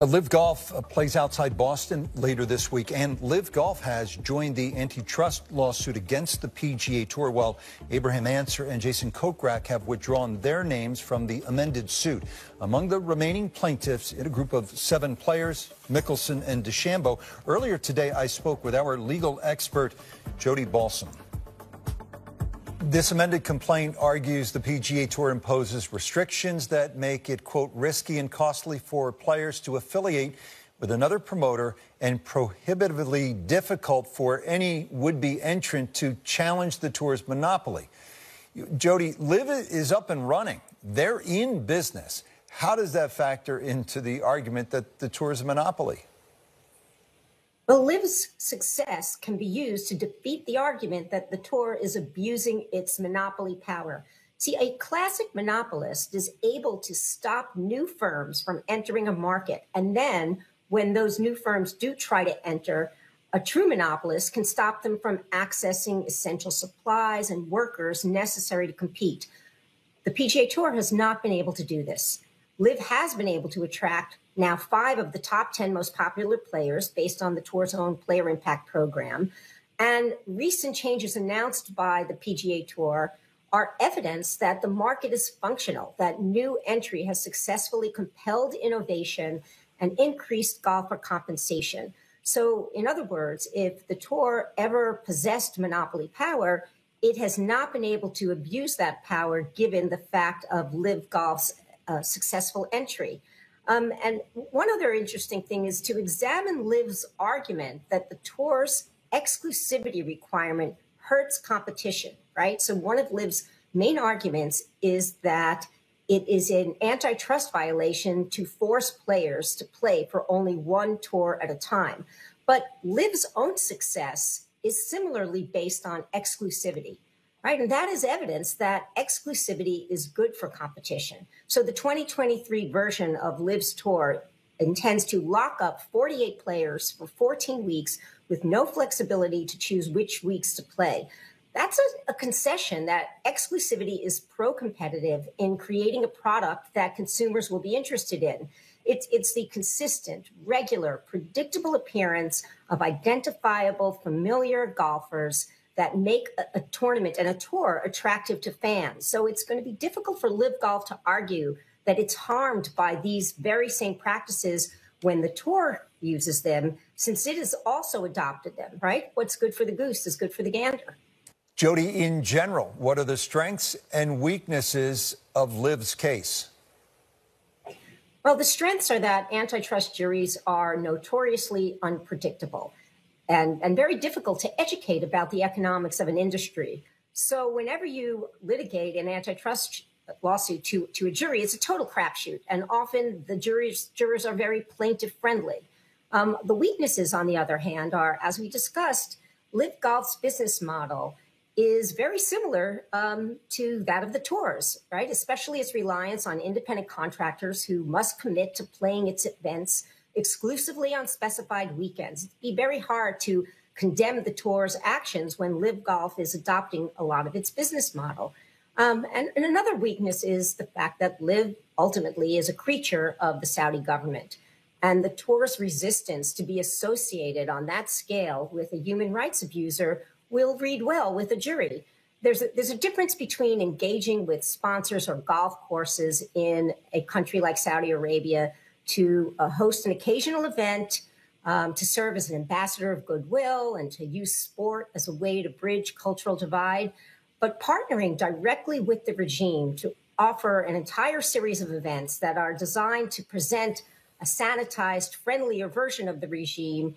Live Golf plays outside Boston later this week, and Live Golf has joined the antitrust lawsuit against the PGA Tour, while Abraham Ancer and Jason Kokrak have withdrawn their names from the amended suit. Among the remaining plaintiffs, in a group of 7 players, Mickelson and DeChambeau. Earlier today, I spoke with our legal expert, Jody Balsam. This amended complaint argues the PGA Tour imposes restrictions that make it, quote, risky and costly for players to affiliate with another promoter and prohibitively difficult for any would-be entrant to challenge the tour's monopoly. Jody, Live is up and running. They're in business. How does that factor into the argument that the tour is a monopoly? Well, Liv's success can be used to defeat the argument that the tour is abusing its monopoly power. See, a classic monopolist is able to stop new firms from entering a market. And then when those new firms do try to enter, a true monopolist can stop them from accessing essential supplies and workers necessary to compete. The PGA Tour has not been able to do this. Live has been able to attract now 5 of the top 10 most popular players based on the tour's own player impact program. And recent changes announced by the PGA Tour are evidence that the market is functional, that new entry has successfully compelled innovation and increased golfer compensation. So in other words, if the tour ever possessed monopoly power, it has not been able to abuse that power given the fact of Live Golf's successful entry. And one other interesting thing is to examine Liv's argument that the tour's exclusivity requirement hurts competition, right? So one of Liv's main arguments is that it is an antitrust violation to force players to play for only one tour at a time. But Liv's own success is similarly based on exclusivity. Right, and that is evidence that exclusivity is good for competition. So the 2023 version of Liv's tour intends to lock up 48 players for 14 weeks with no flexibility to choose which weeks to play. That's a concession that exclusivity is pro-competitive in creating a product that consumers will be interested in. It's the consistent, regular, predictable appearance of identifiable, familiar golfers that make a tournament and a tour attractive to fans. So it's going to be difficult for Live Golf to argue that it's harmed by these very same practices when the tour uses them, since it has also adopted them, right? What's good for the goose is good for the gander. Jody, in general, what are the strengths and weaknesses of Liv's case? Well, the strengths are that antitrust juries are notoriously unpredictable and very difficult to educate about the economics of an industry. So whenever you litigate an antitrust lawsuit to a jury, it's a total crapshoot. And often the jurors are very plaintiff friendly. The weaknesses, on the other hand, are, as we discussed, Live Golf's business model is very similar to that of the tours, right? Especially its reliance on independent contractors who must commit to playing its events exclusively on specified weekends. It'd be very hard to condemn the tour's actions when Live Golf is adopting a lot of its business model. And another weakness is the fact that Live ultimately is a creature of the Saudi government. And the tour's resistance to be associated on that scale with a human rights abuser will read well with a jury. There's a difference between engaging with sponsors or golf courses in a country like Saudi Arabia to host an occasional event, to serve as an ambassador of goodwill, and to use sport as a way to bridge cultural divide, but partnering directly with the regime to offer an entire series of events that are designed to present a sanitized, friendlier version of the regime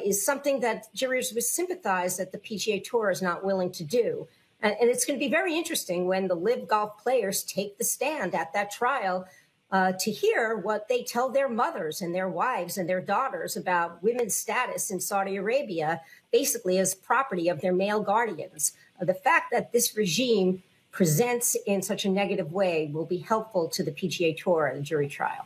is something that jurors would sympathize that the PGA Tour is not willing to do. And it's going to be very interesting when the Live Golf players take the stand at that trial to hear what they tell their mothers and their wives and their daughters about women's status in Saudi Arabia, basically as property of their male guardians. The fact that this regime presents in such a negative way will be helpful to the PGA Tour at a jury trial.